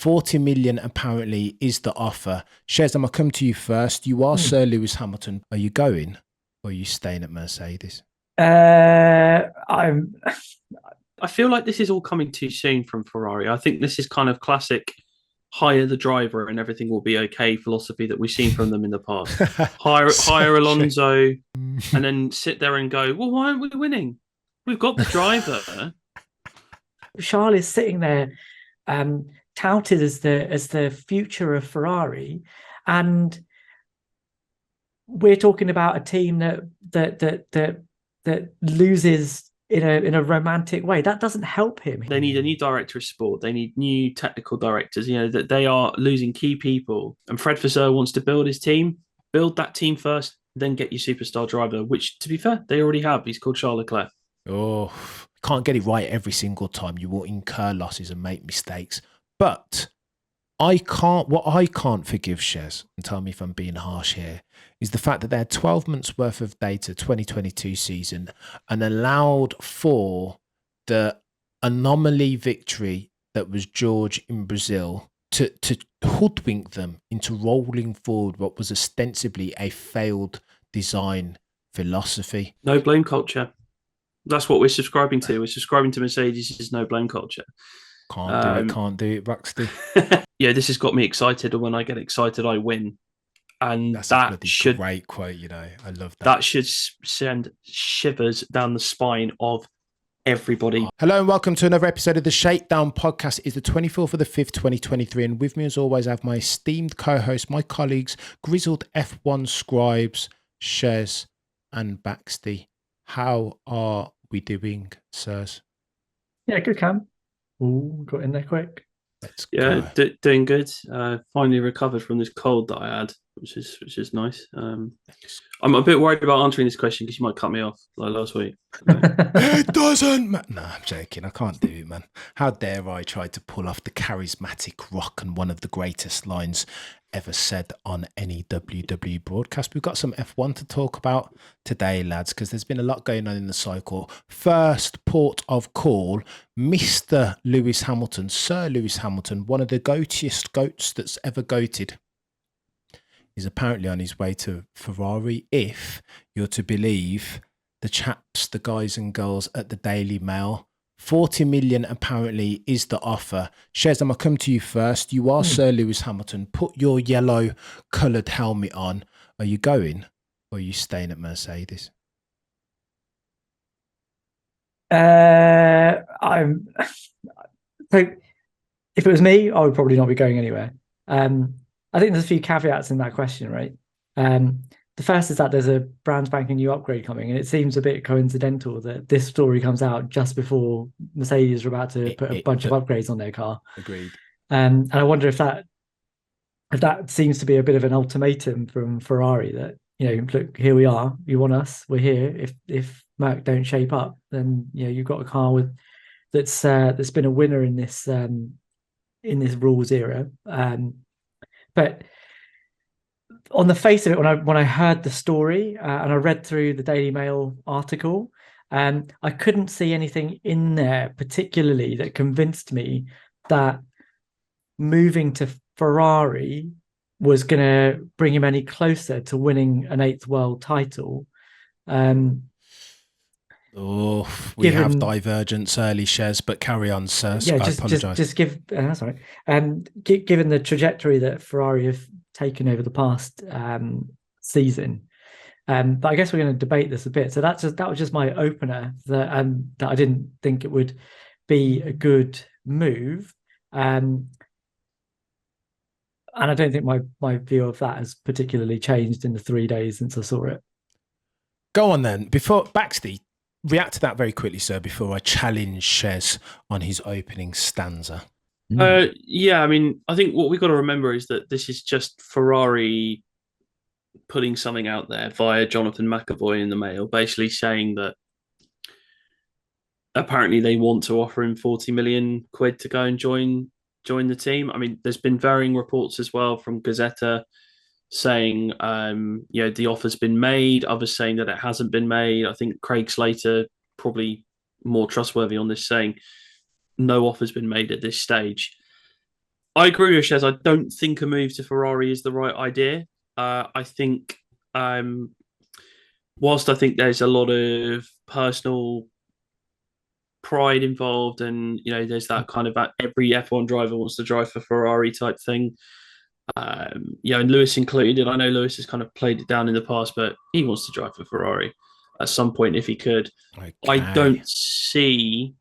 40 million apparently is the offer. Shez, I'm going to come to you first. You are Sir Lewis Hamilton. Are you going or are you staying at Mercedes? I'm. I feel like this is all coming too soon from Ferrari. I think this is kind of classic hire the driver and everything will be okay philosophy that we've seen from them in the past. Hire Alonso and then sit there and go, well, why aren't we winning? We've got the driver. Charles is sitting there, touted as the future of Ferrari, and we're talking about a team that loses in a romantic way. That doesn't help him. They need a new director of sport. They need new technical directors. You know, that they are losing key people. And Fred Vasseur wants to build his team. Build that team first, then get your superstar driver, which, to be fair, they already have. He's called Charles Leclerc. Oh, can't get it right every single time. You will incur losses and make mistakes. But what I can't forgive, Shez, and tell me if I'm being harsh here, is the fact that they had 12 months worth of data, 2022 season, and allowed for the anomaly victory that was George in Brazil to hoodwink them into rolling forward what was ostensibly a failed design philosophy. No blame culture. That's what we're subscribing to. We're subscribing to Mercedes' no blame culture. Can't do it, Baxty. Yeah, this has got me excited, and when I get excited, I win. And that's that a great quote, you know. I love that. That should send shivers down the spine of everybody. Hello and welcome to another episode of the Shakedown podcast. It's the 24th of the 5th, 2023, and with me as always I have my esteemed co-host, my colleagues, grizzled F1 scribes, Shez and Baxty. How are we doing, sirs? Yeah, good, Cam. Ooh, got in there quick. Doing good. Finally recovered from this cold that I had, which is nice. I'm a bit worried about answering this question because you might cut me off like last week. It doesn't matter. No, I'm joking. I can't do it, man. How dare I try to pull off the charismatic rock and one of the greatest lines ever said on any WWE broadcast. We've got some F1 to talk about today, lads, because there's been a lot going on in the cycle. First port of call, Mr. Lewis Hamilton, Sir Lewis Hamilton, one of the goatiest goats that's ever goated, is apparently on his way to Ferrari, if you're to believe the chaps, the guys and girls at the Daily Mail. 40 million apparently is the offer. Shez, I'm going to come to you first. You are Sir Lewis Hamilton. Put your yellow coloured helmet on. Are you going or are you staying at Mercedes? I'm so if it was me, I would probably not be going anywhere. I think there's a few caveats in that question, right? The first is that there's a brand spanking new upgrade coming, and it seems a bit coincidental that this story comes out just before Mercedes are about to put a bunch of upgrades on their car. Agreed. And I wonder if that seems to be a bit of an ultimatum from Ferrari that, you know, look, here we are, you want us, we're here. If Merc don't shape up, then, you know, you've got a car that's been a winner in this rules era. But on the face of it, when I heard the story and I read through the Daily Mail article, I couldn't see anything in there particularly that convinced me that moving to Ferrari was going to bring him any closer to winning an 8th world title. We have divergence early, Shez, but carry on, sir. Yeah, I apologise. Just give. That's all right. Given the trajectory that Ferrari have taken over the past season, but I guess we're going to debate this a bit. So that was just my opener that I didn't think it would be a good move, and I don't think my view of that has particularly changed in the 3 days since I saw it. Go on then. Before Baxty, react to that very quickly, sir, before I challenge Shez on his opening stanza. Yeah, I mean, I think what we've got to remember is that this is just Ferrari putting something out there via Jonathan McAvoy in the Mail, basically saying that apparently they want to offer him 40 million quid to go and join the team. I mean, there's been varying reports as well from Gazzetta saying, the offer's been made, others saying that it hasn't been made. I think Craig Slater, probably more trustworthy on this, saying no offer's been made at this stage. I agree with Shez. I don't think a move to Ferrari is the right idea. I think, whilst I think there's a lot of personal pride involved, and there's that kind of every F1 driver wants to drive for Ferrari type thing. And Lewis included. I know Lewis has kind of played it down in the past, but he wants to drive for Ferrari at some point if he could. Okay. I don't see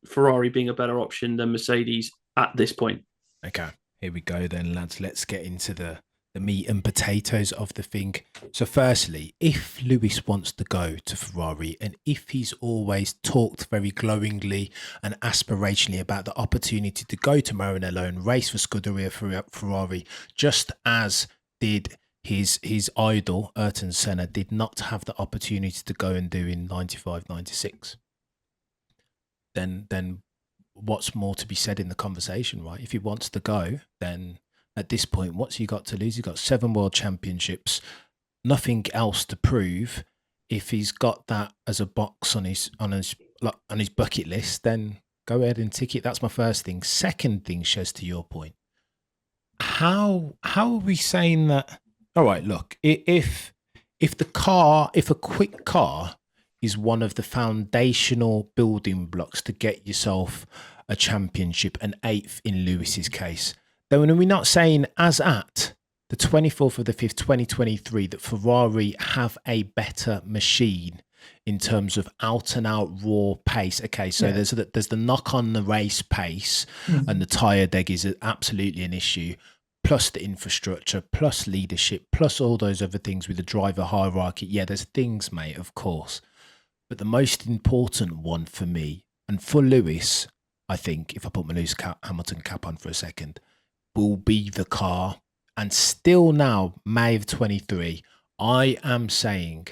Ferrari being a better option than Mercedes at this point. Okay, here we go then, lads. Let's get into the meat and potatoes of the thing. So firstly, if Lewis wants to go to Ferrari, and if he's always talked very glowingly and aspirationally about the opportunity to go to Maranello and race for Scuderia Ferrari, just as did his idol, Ayrton Senna, did not have the opportunity to go and do in 95, 96, then what's more to be said in the conversation, right? If he wants to go, then at this point, what's he got to lose? He's got 7 world championships, nothing else to prove. If he's got that as a box on his bucket list, then go ahead and tick it. That's my first thing. Second thing, Shez, to your point, how are we saying that? All right, look, if a quick car is one of the foundational building blocks to get yourself a championship, an 8th in Lewis's case, then are we not saying, as at the 24th of the 5th, 2023, that Ferrari have a better machine in terms of out and out raw pace? Okay, so there's the knock on the race pace, and the tyre deg is absolutely an issue, plus the infrastructure, plus leadership, plus all those other things with the driver hierarchy. Yeah, there's things, mate, of course. But the most important one for me, and for Lewis, I think, if I put my Lewis Hamilton cap on for a second, will be the car. And still now, May of 23, I am saying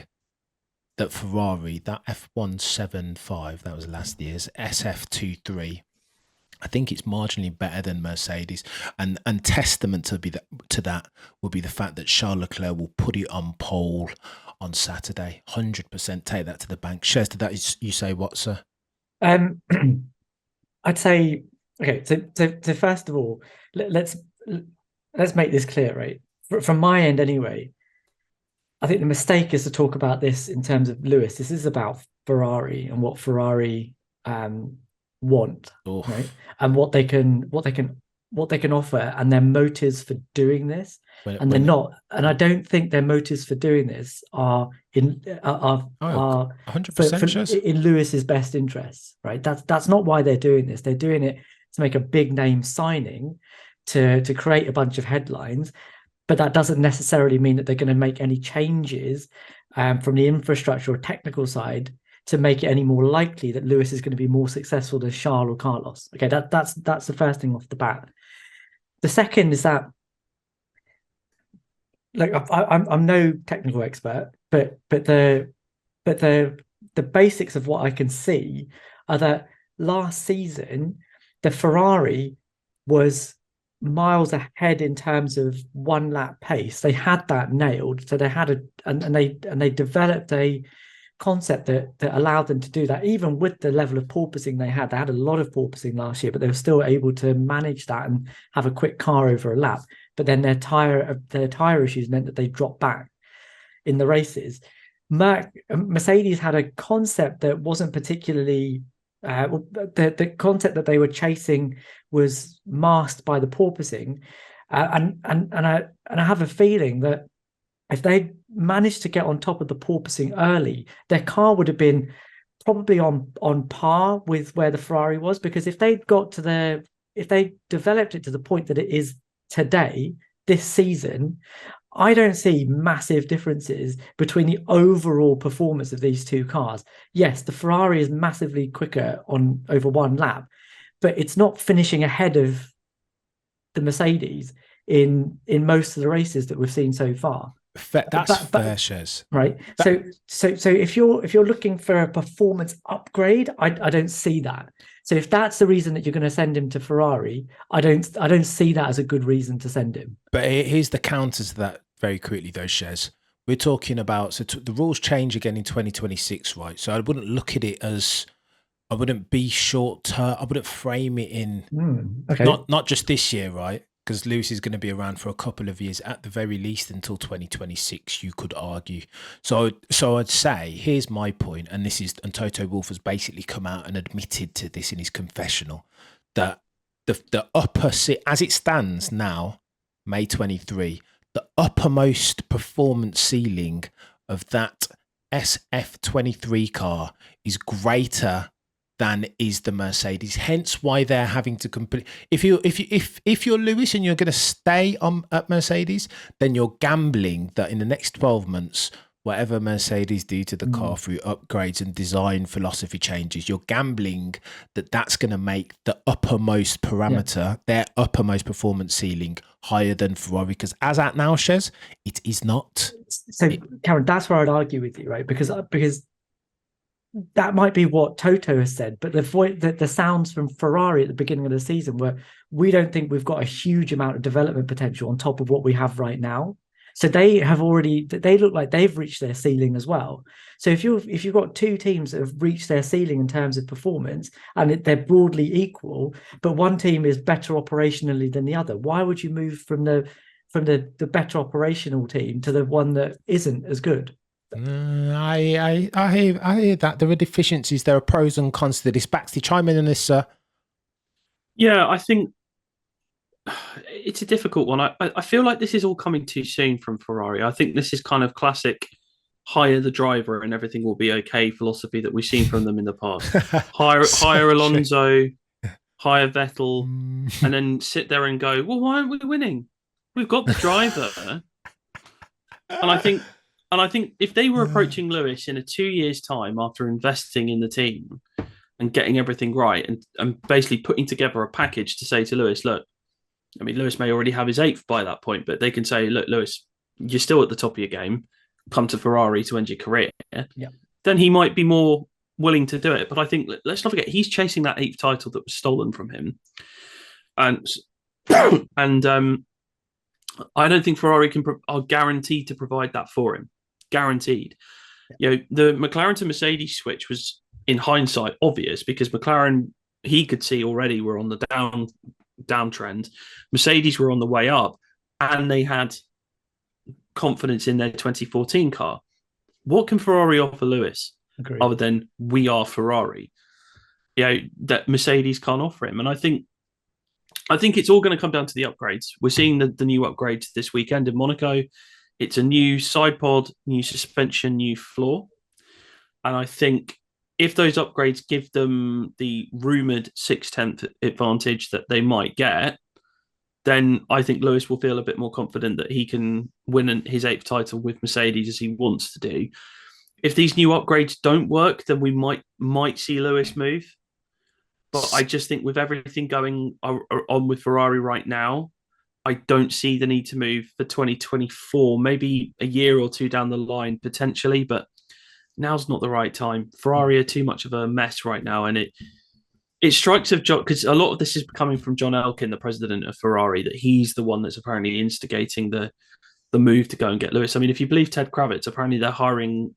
that Ferrari, that F175, that was last year's SF23, I think it's marginally better than Mercedes. And testament to that will be the fact that Charles Leclerc will put it on pole on Saturday. 100% take that to the bank. Shez, to that you say what, sir? I'd say, okay, so first of all, let's make this clear, right? From my end anyway, I think the mistake is to talk about this in terms of Lewis. This is about Ferrari and what Ferrari want, right? And what they can offer, and their motives for doing this. And I don't think their motives for doing this are 100% in Lewis's best interests, right? That's not why they're doing this. They're doing it to make a big name signing, to create a bunch of headlines, but that doesn't necessarily mean that they're going to make any changes from the infrastructure or technical side to make it any more likely that Lewis is going to be more successful than Charles or Carlos. Okay, that's the first thing off the bat. The second is that, like, I'm no technical expert, but the basics of what I can see are that last season the Ferrari was miles ahead in terms of 1 lap pace. They had that nailed, so they had they developed a concept that allowed them to do that, even with the level of porpoising they had. They had a lot of porpoising last year, but they were still able to manage that and have a quick car over a lap. But then their tire issues meant that they dropped back in the races. Mercedes had a concept that wasn't particularly the concept that they were chasing was masked by the porpoising, and I have a feeling that if they managed to get on top of the porpoising early, their car would have been probably on par with where the Ferrari was. Because if they developed it to the point that it is today, this season, I don't see massive differences between the overall performance of these two cars. Yes, the Ferrari is massively quicker on over 1 lap, but it's not finishing ahead of the Mercedes in most of the races that we've seen so far. That's fair, Shez. Right. So if you're looking for a performance upgrade, I don't see that. So if that's the reason that you're going to send him to Ferrari, I don't see that as a good reason to send him. But here's the counter to that very quickly, though, Shez. We're talking about the rules change again in 2026, right? So I wouldn't look at it as I wouldn't be short term. I wouldn't frame it in Okay. not just this year, right? Because Lewis is going to be around for a couple of years, at the very least until 2026. You could argue. So I'd say here's my point, and Toto Wolff has basically come out and admitted to this in his confessional, that the upper as it stands now, May 23, the uppermost performance ceiling of that SF23 car is greater than is the Mercedes. Hence why they're having to complete. If you're Lewis and you're going to stay at Mercedes, then you're gambling that in the next 12 months, whatever Mercedes do to the car through upgrades and design philosophy changes, you're gambling that that's going to make the uppermost parameter, their uppermost performance ceiling, higher than Ferrari. Because as at now, Shez, it is not. So, Cameron, that's where I'd argue with you, right? Because that might be what Toto has said, but the sounds from Ferrari at the beginning of the season were, we don't think we've got a huge amount of development potential on top of what we have right now. So they look like they've reached their ceiling as well. So if you've got two teams that have reached their ceiling in terms of performance and they're broadly equal, but one team is better operationally than the other, why would you move from the better operational team to the one that isn't as good? I hear that there are deficiencies, there are pros and cons to this. Baxty, chime in on this, sir. Yeah, I think it's a difficult one. I feel like this is all coming too soon from Ferrari. I think this is kind of classic hire the driver and everything will be okay philosophy that we've seen from them in the past. Hire Alonso, hire Vettel, and then sit there and go, well, why aren't we winning? We've got the driver. And I think if they were approaching Lewis in 2 years' time after investing in the team and getting everything right and basically putting together a package to say to Lewis, look, I mean, Lewis may already have his 8th by that point, but they can say, look, Lewis, you're still at the top of your game. Come to Ferrari to end your career. Yeah. Then he might be more willing to do it. But I think, let's not forget, he's chasing that 8th title that was stolen from him. And I don't think Ferrari are guaranteed to provide that for him. Guaranteed. You know, the McLaren to Mercedes switch was, in hindsight, obvious because McLaren, he could see already were on the downtrend. Mercedes were on the way up, and they had confidence in their 2014 car. What can Ferrari offer Lewis? Agreed. Other than we are Ferrari? You know, that Mercedes can't offer him. And I think it's all going to come down to the upgrades. We're seeing the new upgrades this weekend in Monaco. It's a new side pod, new suspension, new floor. And I think if those upgrades give them the rumoured 6/10 advantage that they might get, then I think Lewis will feel a bit more confident that he can win his 8th title with Mercedes as he wants to do. If these new upgrades don't work, then we might see Lewis move. But I just think with everything going on with Ferrari right now, I don't see the need to move for 2024, maybe a year or two down the line, potentially, but now's not the right time. Ferrari are too much of a mess right now, and it strikes of John, because a lot of this is coming from John Elkann, the president of Ferrari, that he's the one that's apparently instigating the move to go and get Lewis. I mean, if you believe Ted Kravitz, apparently they're hiring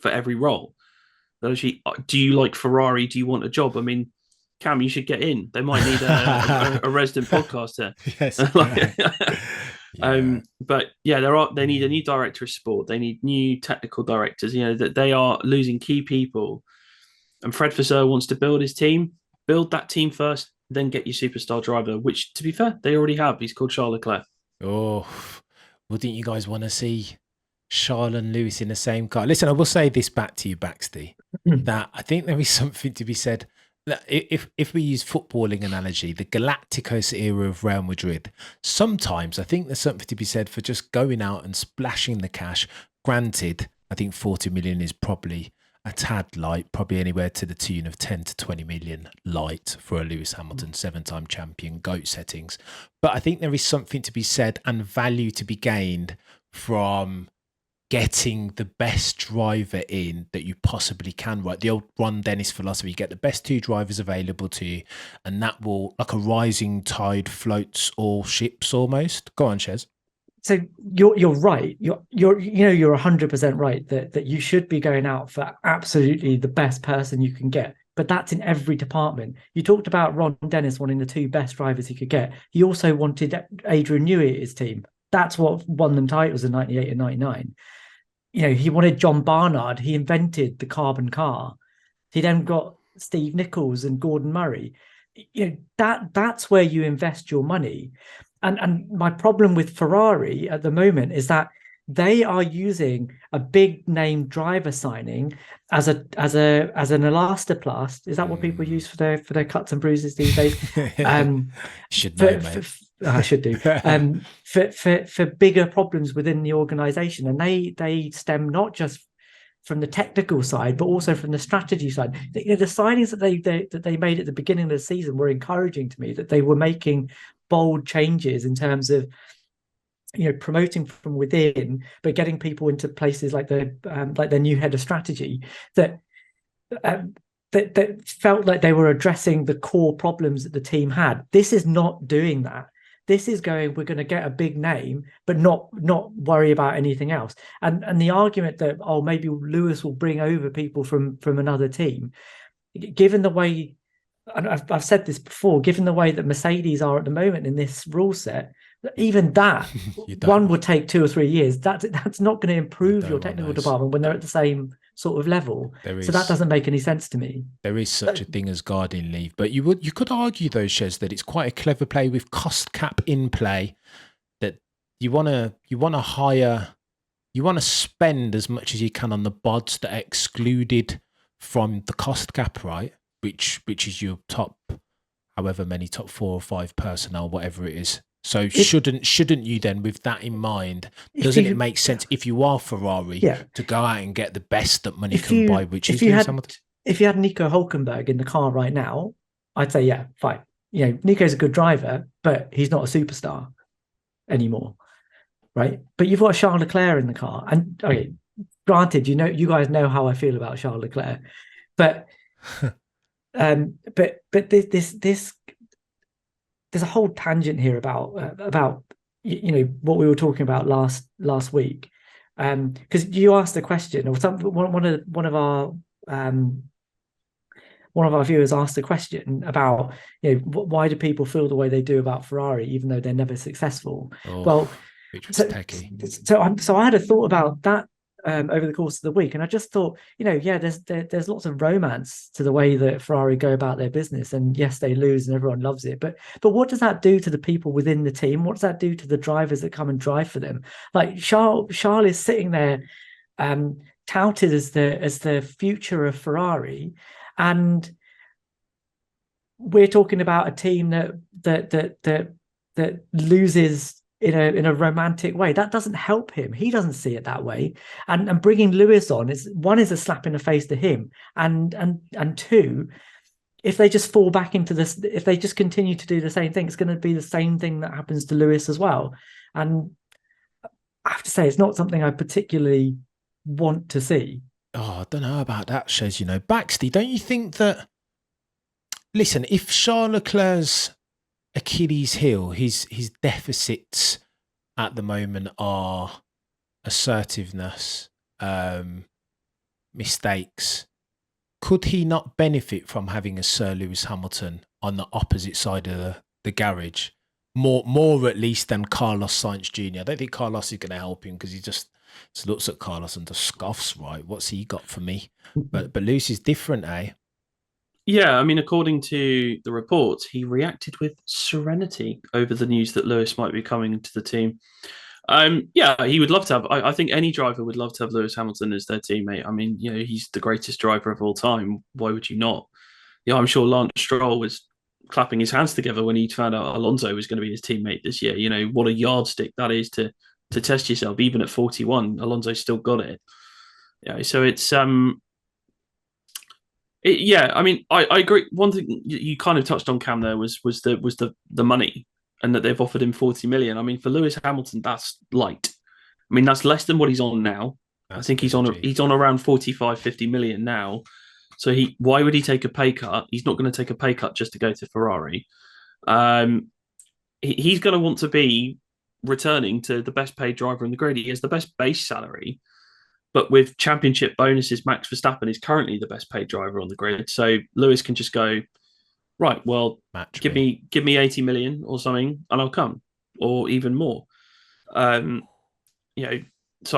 for every role. Actually, do you like Ferrari? Do you want a job? I mean, Cam, you should get in. They might need a resident podcaster. Yes. But yeah, they need a new director of sport. They need new technical directors. You know, that they are losing key people. And Fred Vasseur wants to build his team. Build that team first, then get your superstar driver, which, to be fair, they already have. He's called Charles Leclerc. Oh, wouldn't you guys want to see Charles and Lewis in the same car? Listen, I will say this back to you, Baxty, that I think there is something to be said. If we use footballing analogy, the Galacticos era of Real Madrid, sometimes I think there's something to be said for just going out and splashing the cash. Granted, I think 40 million is probably a tad light, probably anywhere to the tune of 10 to 20 million light for a Lewis Hamilton 7-time champion, GOAT settings. But I think there is something to be said and value to be gained from getting the best driver in that you possibly can, right? The old Ron Dennis philosophy, you get the best 2 drivers available to you, and that will, like a rising tide, floats all ships almost. Go on, Shez. So you're right. You're 100% right that you should be going out for absolutely the best person you can get. but that's in every department. You talked about Ron Dennis wanting the 2 best drivers he could get. He also wanted Adrian Newey at his team. That's what won them titles in 98 and 99. He wanted John Barnard. He invented the carbon car. He then got Steve Nichols and Gordon Murray. That's where you invest your money. And my problem with Ferrari at the moment is that they are using a big name driver signing as an elastoplast. Is that what people use for their cuts and bruises these days? Should know, mate. I should do. For bigger problems within the organization, and they stem not just from the technical side, but also from the strategy side. The signings that they made at the beginning of the season were encouraging to me, that they were making bold changes in terms of promoting from within, but getting people into places like their new head of strategy that felt like they were addressing the core problems that the team had. This is not doing that. This is we're going to get a big name, but not worry about anything else. And the argument that, maybe Lewis will bring over people from another team, given the way, and I've said this before, given the way that Mercedes are at the moment in this rule set, even that one would take 2 or 3 years. That's not going to improve your technical department when they're at the same sort of level. So that doesn't make any sense to me. There is such a thing as guardian leave, but you could argue though, Shez, that it's quite a clever play with cost cap in play. That you want to spend as much as you can on the bods that are excluded from the cost cap, right? Which is your top, however many, top 4 or 5 personnel, whatever it is. So shouldn't you then, with that in mind, doesn't it make sense if you are Ferrari to go out and get the best that money can buy, which is Lewis Hamilton? If you had Nico Hülkenberg in the car right now, I'd say, yeah, fine. Nico's a good driver, but he's not a superstar anymore, right? But you've got Charles Leclerc in the car. And okay, granted, you guys know how I feel about Charles Leclerc, but this there's a whole tangent here about what we were talking about last week, because you asked a question, or one of our viewers asked a question about why do people feel the way they do about Ferrari even though they're never successful. So I had a thought about that over the course of the week, and I just thought, there's lots of romance to the way that Ferrari go about their business, and yes, they lose and everyone loves it, but what does that do to the people within the team? What does that do to the drivers that come and drive for them? Like Charles is sitting there touted as the future of Ferrari, and we're talking about a team that loses in a romantic way. That doesn't help him. He doesn't see it that way. And bringing Lewis on is a slap in the face to him. And 2, if they just fall back into this, if they just continue to do the same thing, it's going to be the same thing that happens to Lewis as well. And I have to say, it's not something I particularly want to see. Oh, I don't know about that, Shez. Baxty, don't you think that? Listen, if Charles Leclerc's Achilles heel, his deficits at the moment are assertiveness, mistakes. Could he not benefit from having a Sir Lewis Hamilton on the opposite side of the garage? More at least than Carlos Sainz Jr. I don't think Carlos is going to help him because he just looks at Carlos and just scoffs, right? What's he got for me? But Lewis is different, eh? Yeah, I mean, according to the reports, he reacted with serenity over the news that Lewis might be coming to the team. Yeah, he would love to have. I think any driver would love to have Lewis Hamilton as their teammate. I mean, he's the greatest driver of all time. Why would you not? I'm sure Lance Stroll was clapping his hands together when he found out Alonso was going to be his teammate this year. What a yardstick that is to test yourself. Even at 41, Alonso still got it. Yeah, so it's I mean, I agree. One thing you kind of touched on, Cam, there was the money, and that they've offered him 40 million. I mean, for Lewis Hamilton, that's light. I mean, that's less than what he's on now. I think he's on around 45, 50 million now. So why would he take a pay cut? He's not going to take a pay cut just to go to Ferrari. He's going to want to be returning to the best paid driver in the grid. He has the best base salary. But with championship bonuses, Max Verstappen is currently the best paid driver on the grid. So Lewis can just go, right, well, give me 80 million or something, and I'll come, or even more. So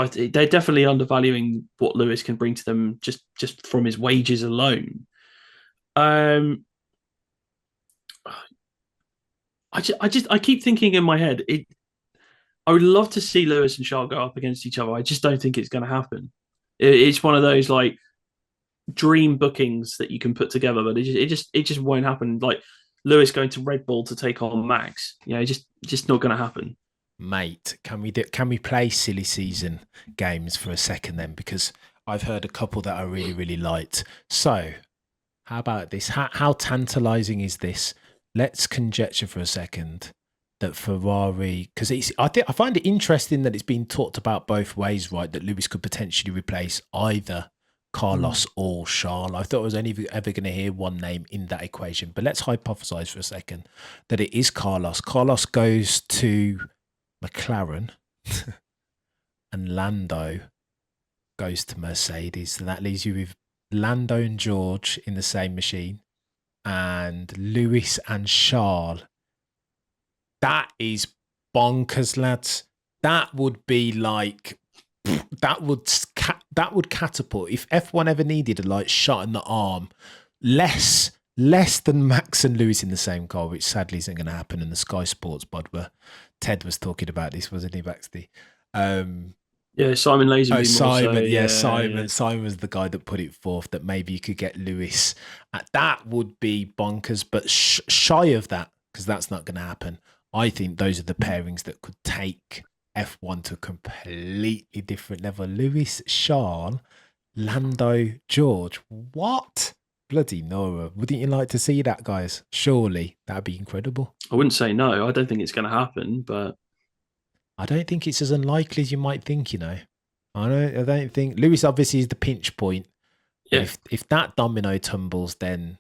they're definitely undervaluing what Lewis can bring to them just from his wages alone. I keep thinking in my head, I would love to see Lewis and Charles go up against each other. I just don't think it's going to happen. It's one of those like dream bookings that you can put together, but it just won't happen. Like Lewis going to Red Bull to take on Max, just not going to happen. Mate, can we play silly season games for a second then? Because I've heard a couple that I really, really liked. So how about this? How tantalizing is this? Let's conjecture for a second that Ferrari, because I find it interesting that it's been talked about both ways, right? That Lewis could potentially replace either Carlos or Charles. I thought I was only ever going to hear one name in that equation, but let's hypothesize for a second that it is Carlos. Carlos goes to McLaren and Lando goes to Mercedes. So that leaves you with Lando and George in the same machine and Lewis and Charles. That is bonkers, lads. That would be like, that would catapult. If F1 ever needed a like shot in the arm, less than Max and Lewis in the same car, which sadly isn't going to happen in the Sky Sports pod where Ted was talking about this, wasn't he, Baxty? Simon Lazenby. Simon was the guy that put it forth that maybe you could get Lewis. That would be bonkers, but shy of that, because that's not going to happen. I think those are the pairings that could take F1 to a completely different level. Lewis, Charles, Lando, George. What? Bloody Nora. Wouldn't you like to see that, guys? Surely that'd be incredible. I wouldn't say no. I don't think it's going to happen, but I don't think it's as unlikely as you might think, I don't think Lewis obviously is the pinch point. Yeah. If that domino tumbles, then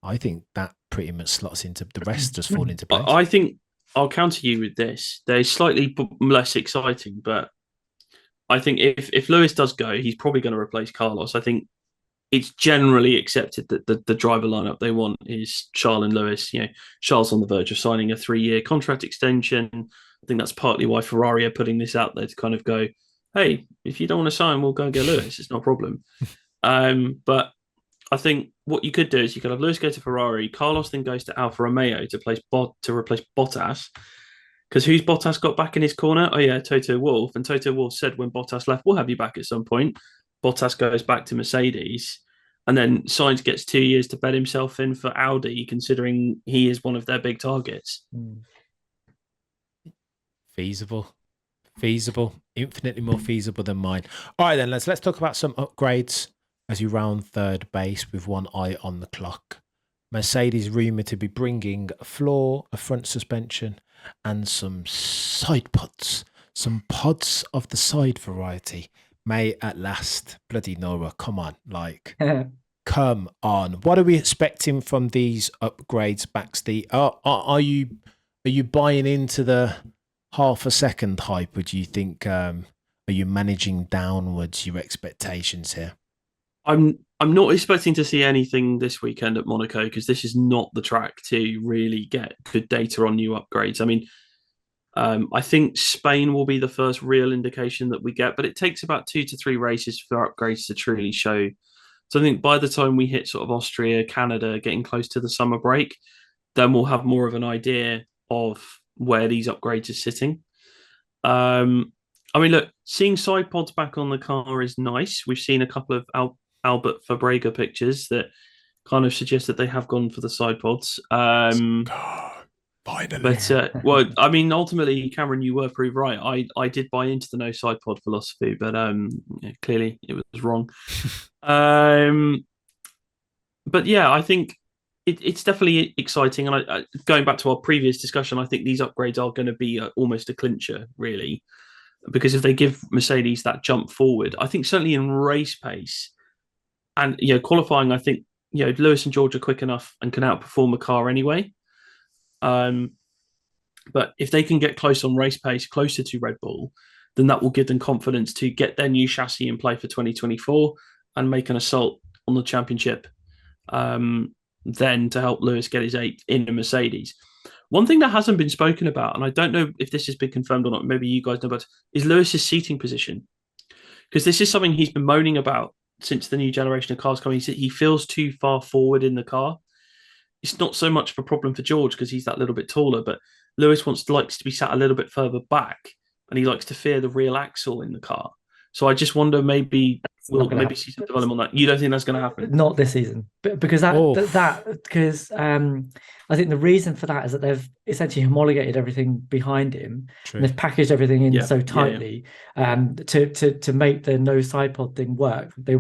I think that pretty much slots into the rest, just fall into place. I think I'll counter you with this. They're slightly less exciting, but I think if Lewis does go, he's probably going to replace Carlos. I think it's generally accepted that the driver lineup they want is Charles and Lewis. Charles on the verge of signing a 3-year contract extension. I think that's partly why Ferrari are putting this out there to kind of go, hey, if you don't want to sign, we'll go and get Lewis. It's no problem. But I think what you could do is you could have Lewis go to Ferrari, Carlos then goes to Alfa Romeo to replace Bottas. Because who's Bottas got back in his corner? Oh yeah, Toto Wolff. And Toto Wolff said when Bottas left, we'll have you back at some point. Bottas goes back to Mercedes. And then Sainz gets 2 years to bet himself in for Audi, considering he is one of their big targets. Feasible, infinitely more feasible than mine. All right, then let's talk about some upgrades as you round third base with one eye on the clock. Mercedes rumoured to be bringing a floor, a front suspension, and some side pods, some pods of the side variety. May at last. Bloody Nora, come on, come on. What are we expecting from these upgrades, Baxty? Are you buying into the half a second hype, or do you think are you managing downwards your expectations here? I'm not expecting to see anything this weekend at Monaco because this is not the track to really get good data on new upgrades. I mean, I think Spain will be the first real indication that we get, but it takes about 2 to 3 races for upgrades to truly show. So I think by the time we hit sort of Austria, Canada, getting close to the summer break, then we'll have more of an idea of where these upgrades are sitting. I mean, look, seeing side pods back on the car is nice. We've seen a couple of Albert Fabrega pictures that kind of suggest that they have gone for the side pods. Finally. But, well, I mean, ultimately, Cameron, you were proved right. I did buy into the no side pod philosophy, but clearly it was wrong. But yeah, I think it's definitely exciting. And going back to our previous discussion, I think these upgrades are going to be almost a clincher, really. Because if they give Mercedes that jump forward, I think certainly in race pace and qualifying, I think Lewis and George are quick enough and can outperform a car anyway. But if they can get close on race pace, closer to Red Bull, then that will give them confidence to get their new chassis in play for 2024 and make an assault on the championship. Then to help Lewis get his 8th in a Mercedes. One thing that hasn't been spoken about, and I don't know if this has been confirmed or not, maybe you guys know about, is Lewis's seating position. Because this is something he's been moaning about since the new generation of cars coming. He feels too far forward in the car. It's not so much of a problem for George because he's that little bit taller, but Lewis likes to be sat a little bit further back, and he likes to fear the real axle in the car. So I just wonder, maybe we'll see some development on that. You don't think that's going to happen? Not this season, because I think the reason for that is that they've essentially homologated everything behind him. And they've packaged everything in so tightly to make the no side pod thing work. They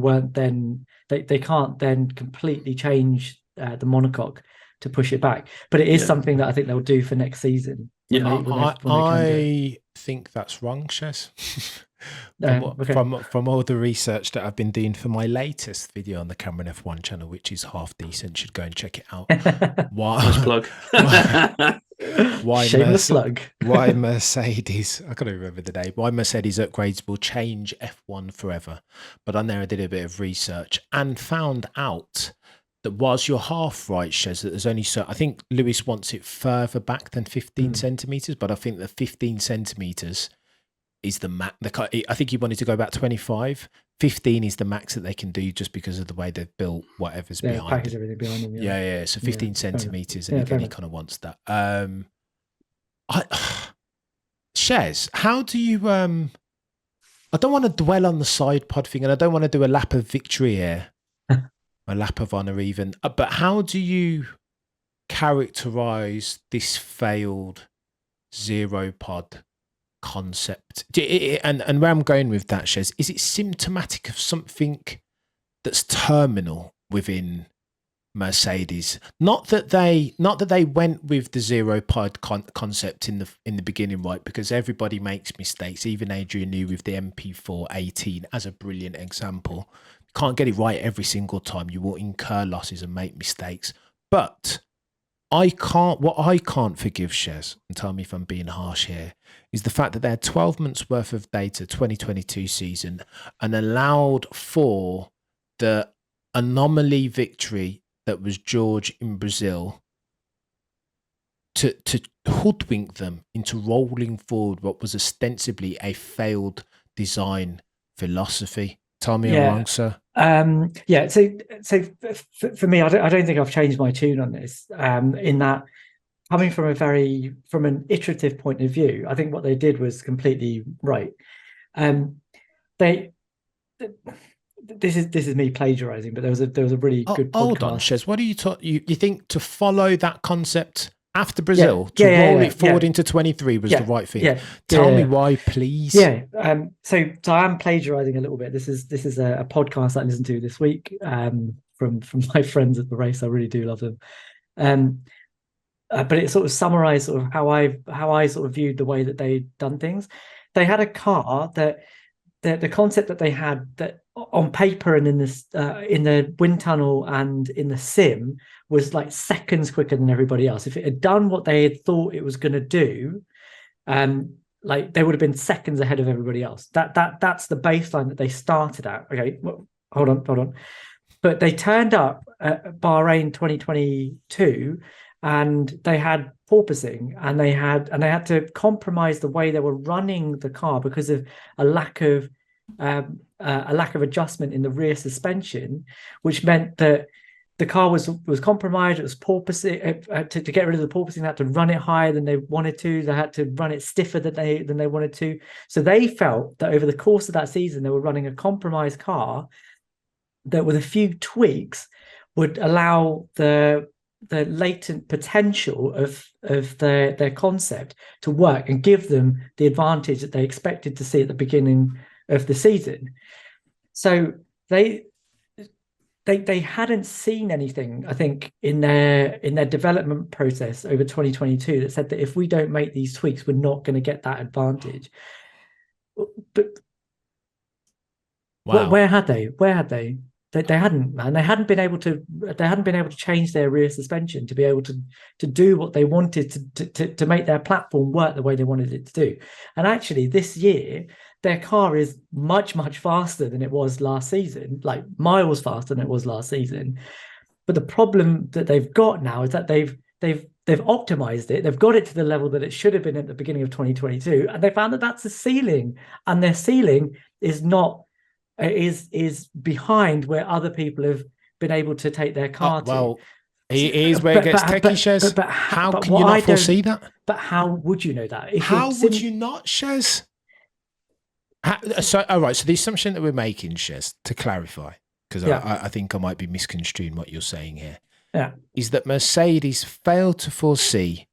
can't then completely change the monocoque to push it back. But it is something that I think they'll do for next season. I think that's wrong, Shez. From all the research that I've been doing for my latest video on the Cameron F1 channel, which is half decent, should go and check it out. Nice plug. Shameless plug. Why Mercedes? I can't remember the day. Why Mercedes upgrades will change F1 forever. But on there, I did a bit of research and found out that whilst you're half right, Shez, that there's only I think Lewis wants it further back than 15 centimeters, but I think that 15 centimeters is the max. I think he wanted to go about 25. 15 is the max that they can do just because of the way they've built whatever's behind package it. Everything behind them. Yeah. So 15 centimeters, and again, he kind of wants that. Shez, how do you? I don't want to dwell on the side pod thing, and I don't want to do a lap of victory here. A lap of honour even, but how do you characterize this failed zero pod concept? And where I'm going with that, Shez, is it symptomatic of something that's terminal within Mercedes? Not that they went with the zero pod concept in the beginning, right? Because everybody makes mistakes. Even Adrian Newey with the MP418 as a brilliant example. Can't get it right every single time. You will incur losses and make mistakes. But what I can't forgive, Shez, and tell me if I'm being harsh here, is the fact that they had 12 months worth of data, 2022 season, and allowed for the anomaly victory that was George in Brazil to hoodwink them into rolling forward what was ostensibly a failed design philosophy. Tell me I'm wrong, sir. So for me, I don't think I've changed my tune on this. In that, coming from an iterative point of view, I think what they did was completely right. This is me plagiarizing, but there was a really good podcast. Hold on, Shez. What do you you think to follow that concept after Brazil roll it forward into 23 was the right thing? Tell me why, please. So I am plagiarizing a little bit. This is a podcast that I listened to this week from my friends at the race. I really do love them. But it sort of summarized sort of how I sort of viewed the way that they'd done things. They had a car that the concept that they had, that on paper and in this in the wind tunnel and in the sim, was like seconds quicker than everybody else. If it had done what they had thought it was going to do, like they would have been seconds ahead of everybody else. That's the baseline that they started at. Okay, well, hold on. But they turned up at Bahrain 2022, and they had porpoising, and they had to compromise the way they were running the car because of a lack of adjustment in the rear suspension, which meant that the car was compromised. It was porpoising. To get rid of the porpoising, they had to run it higher than they wanted to. They had to run it stiffer than they wanted to. So they felt that over the course of that season, they were running a compromised car that, with a few tweaks, would allow the latent potential of their concept to work and give them the advantage that they expected to see at the beginning of the season. So they hadn't seen anything, I think, in their development process over 2022 that said that if we don't make these tweaks, we're not going to get that advantage. But wow. Where had they? They hadn't, man. They hadn't been able to change their rear suspension to be able to do what they wanted to make their platform work the way they wanted it to do. And actually, this year, their car is much, much faster than it was last season, like miles faster than it was last season. But the problem that they've got now is that they've optimized it. They've got it to the level that it should have been at the beginning of 2022, and they found that that's the ceiling, and their ceiling is not is behind where other people have been able to take their car to. Well, here's where it gets techie, Shez. How can you not foresee that? But how would you know that? How would you not, Shez? So, all right. So the assumption that we're making, Shez, to clarify, because I think I might be misconstruing what you're saying here, is that Mercedes failed to foresee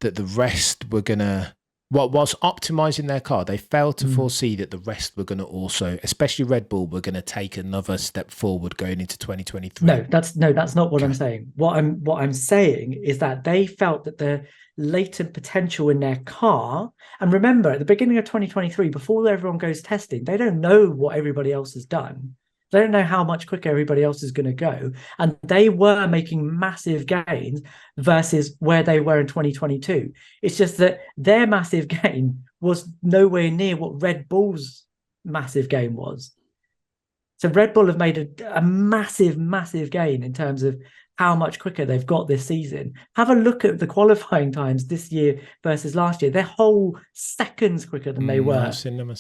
that the rest were gonna. Whilst optimizing their car, they failed to foresee that the rest were going to also, especially Red Bull, were going to take another step forward going into 2023. No, that's not what I'm saying. What I'm saying is that they felt that the latent potential in their car, and remember, at the beginning of 2023, before everyone goes testing, they don't know what everybody else has done. They don't know how much quicker everybody else is going to go. And they were making massive gains versus where they were in 2022. It's just that their massive gain was nowhere near what Red Bull's massive gain was. So Red Bull have made a massive, massive gain in terms of how much quicker they've got this season. Have a look at the qualifying times this year versus last year. They're whole seconds quicker than they were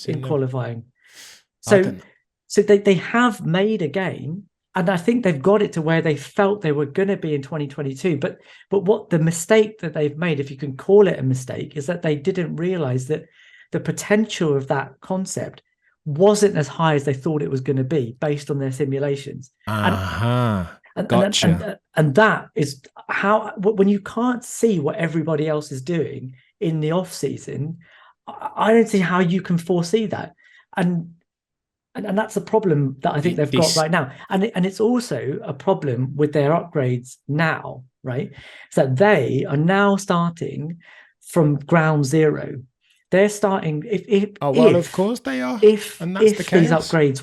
in qualifying. So they have made a gain, and I think they've got it to where they felt they were going to be in 2022. But what the mistake that they've made, if you can call it a mistake, is that they didn't realize that the potential of that concept wasn't as high as they thought it was going to be based on their simulations. Gotcha. And that is how, when you can't see what everybody else is doing in the off season, I don't see how you can foresee that. And that's a problem that I think they've got right now. And it's also a problem with their upgrades now, right? So they are now starting from ground zero. They're starting of course they are. If these upgrades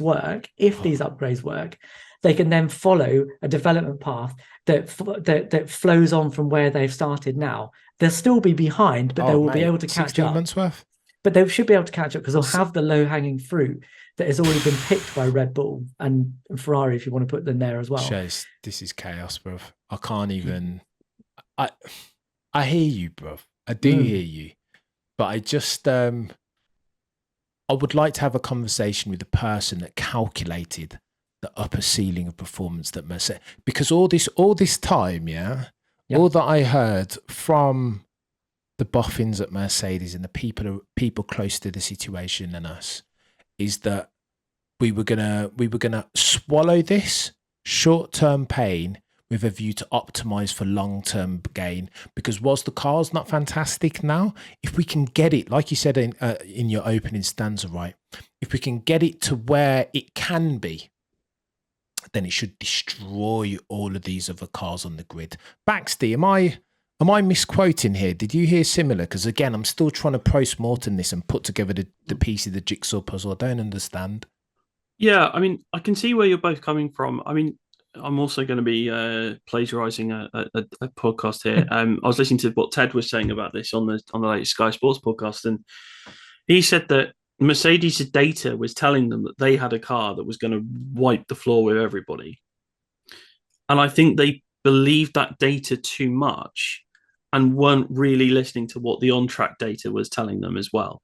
work, they can then follow a development path that flows on from where they've started now. They'll still be behind, but they will be able to catch up. 16 months worth. But they should be able to catch up because they'll have the low-hanging fruit that has already been picked by Red Bull and Ferrari, if you want to put them there as well. Shez, this is chaos, bro. I can't even. I hear you, bro. I do hear you, but I just I would like to have a conversation with the person that calculated the upper ceiling of performance that Mercedes, because all this time, all that I heard from the boffins at Mercedes and the people close to the situation than us is that we were gonna swallow this short-term pain with a view to optimize for long-term gain. Because whilst the car's not fantastic now, if we can get it, like you said in your opening stanza, right? If we can get it to where it can be, then it should destroy all of these other cars on the grid. Baxty, Am I misquoting here? Did you hear similar? Because again, I'm still trying to post-mortem this and put together the piece of the jigsaw puzzle. I don't understand. Yeah, I mean, I can see where you're both coming from. I mean, I'm also going to be plagiarizing a podcast here. I was listening to what Ted was saying about this on the latest Sky Sports podcast, and he said that Mercedes' data was telling them that they had a car that was going to wipe the floor with everybody. And I think they believed that data too much and weren't really listening to what the on-track data was telling them as well.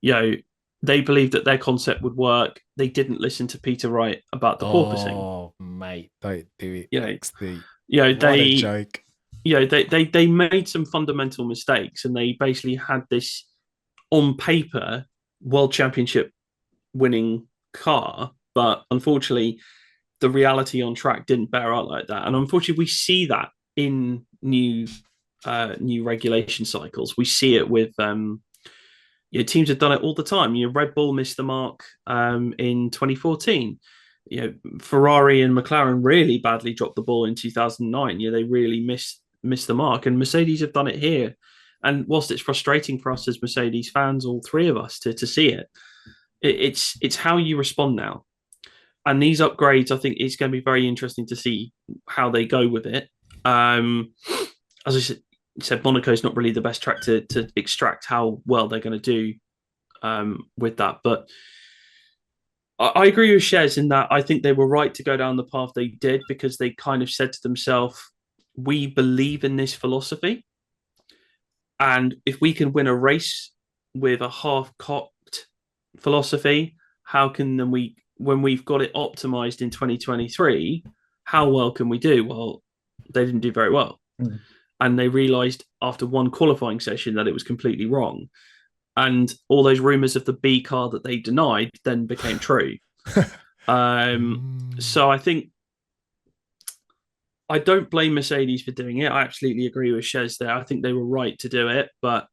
They believed that their concept would work. They didn't listen to Peter Wright about the porpoising. Oh, mate, don't do it. What a joke. They made some fundamental mistakes, and they basically had this on paper World Championship winning car, but unfortunately, the reality on track didn't bear out like that. And unfortunately, we see that in new regulation cycles. We see it with teams have done it all the time. Red Bull missed the mark in 2014. Ferrari and McLaren really badly dropped the ball in 2009. They really missed the mark, and Mercedes have done it here. And whilst it's frustrating for us as Mercedes fans, all three of us to see it, it's how you respond now. And these upgrades, I think it's going to be very interesting to see how they go with it. As I said, Monaco is not really the best track to extract how well they're going to do with that. But I agree with Shez in that I think they were right to go down the path they did, because they kind of said to themselves, we believe in this philosophy. And if we can win a race with a half-cocked philosophy, how can then we, when we've got it optimized in 2023, how well can we do? Well, they didn't do very well. Mm. And they realized after one qualifying session that it was completely wrong. And all those rumors of the B car that they denied then became true. So I think I don't blame Mercedes for doing it. I absolutely agree with Shez there. I think they were right to do it, but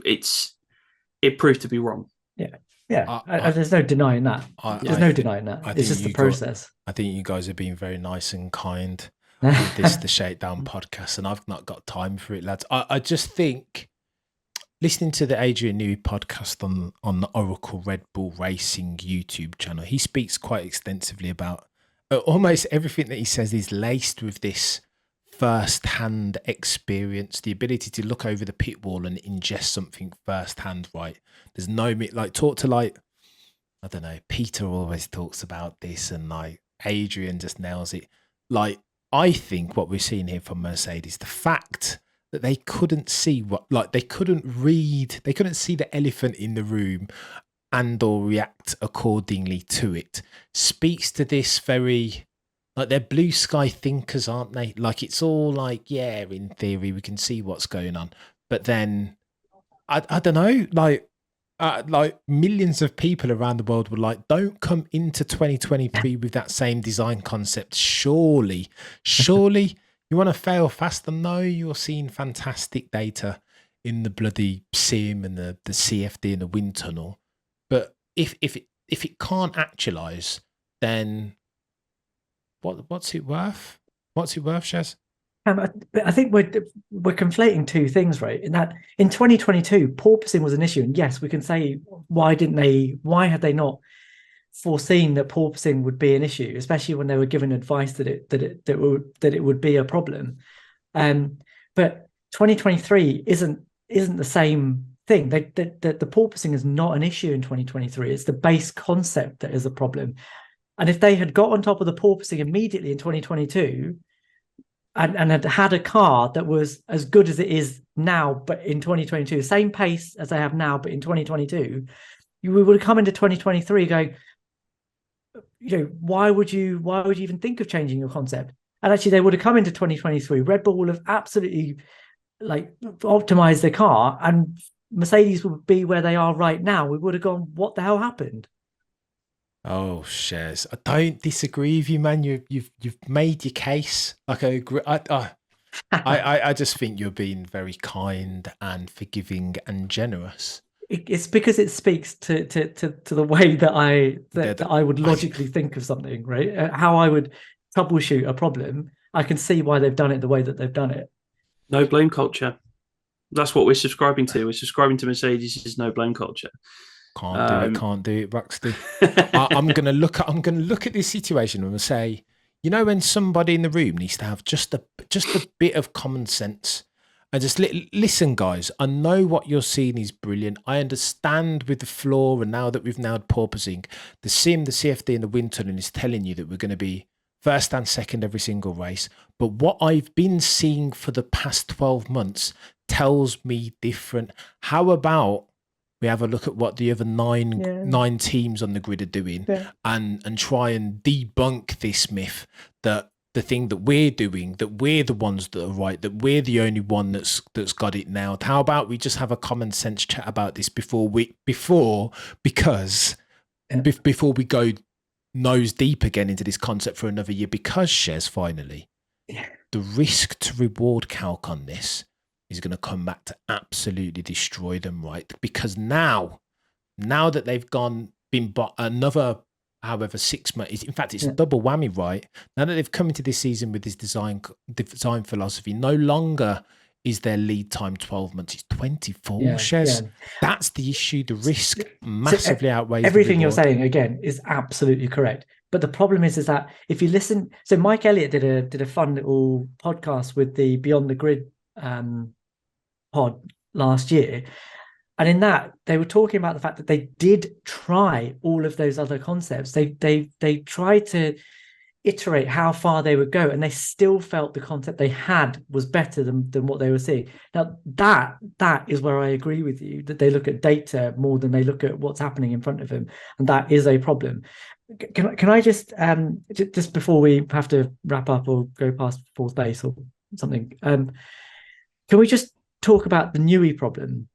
it proved to be wrong. Yeah. There's no denying that. There's no denying that. It's just the process. I think you guys have been very nice and kind with this, the Shakedown podcast, and I've not got time for it, lads. I just think listening to the Adrian Newey podcast on the Oracle Red Bull Racing YouTube channel, he speaks quite extensively about almost everything that he says is laced with this first-hand experience, the ability to look over the pit wall and ingest something first-hand, right? There's no, like, talk to, like, I don't know, Peter always talks about this, and like Adrian just nails it. Like, I think what we're seeing here from Mercedes, the fact that they couldn't see they couldn't see the elephant in the room and or react accordingly to it, speaks to this very, like, they're blue sky thinkers, aren't they? Like, it's all like, yeah, in theory we can see what's going on, but then I don't know, like millions of people around the world were like, don't come into 2023 with that same design concept. Surely you want to fail faster? No, you're seeing fantastic data in the bloody sim and the CFD and the wind tunnel. But if it can't actualize, then what's it worth? What's it worth, Shez? I think we're conflating two things, right? In that in 2022, porpoising was an issue, and yes, we can say why have they not foreseen that porpoising would be an issue, especially when they were given advice that it would be a problem. But 2023 isn't the same thing. The porpoising is not an issue in 2023. It's the base concept that is a problem. And if they had got on top of the porpoising immediately in 2022 and had a car that was as good as it is now, but in 2022, same pace as they have now, but in 2022, we would come into 2023 going, why would you even think of changing your concept? And actually, they would have come into 2023. Red Bull will have absolutely optimized their car, and Mercedes would be where they are right now. We would have gone, what the hell happened? Oh, Shez, I don't disagree with you, man. You've made your case. Like, I agree. I just think you're being very kind and forgiving and generous. It's because it speaks to the way that I would logically think of something, right? How I would troubleshoot a problem. I can see why they've done it the way that they've done it. No blame culture. That's what we're subscribing to. We're subscribing to Mercedes' no blame culture. Can't do it, Baxty. I'm gonna look at this situation and say, when somebody in the room needs to have just a bit of common sense and just listen, guys. I know what you're seeing is brilliant. I understand with the floor, and now that we've nailed porpoising, the sim, the CFD, and the wind tunnel is telling you that we're going to be first and second every single race. But what I've been seeing for the past 12 months tells me different. How about we have a look at what the other nine teams on the grid are doing, and try and debunk this myth that the thing that we're doing, that we're the ones that are right, that we're the only one that's got it nailed. How about we just have a common sense chat about this before we go nose deep again into this concept for another year? Because, Shez, finally, the risk to reward calc on this is going to come back to absolutely destroy them, right? Because now that they've been bought another, however, 6 months, in fact, it's a double whammy, right? Now that they've come into this season with this design philosophy, no longer is their lead time 12 months? It's 24, Yeah, Shez. yeah. That's the issue. The risk massively outweighs everything the you're reward. saying again is absolutely correct. But the problem is that if you listen, so Mike Elliott did a fun little podcast with the Beyond the Grid pod last year. And in that, they were talking about the fact that they did try all of those other concepts. They tried to iterate how far they would go, and they still felt the concept they had was better than what they were seeing. Now that is where I agree with you, that they look at data more than they look at what's happening in front of them, and that is a problem. Can I just before we have to wrap up or go past fourth base or something, can we just talk about the Newey problem?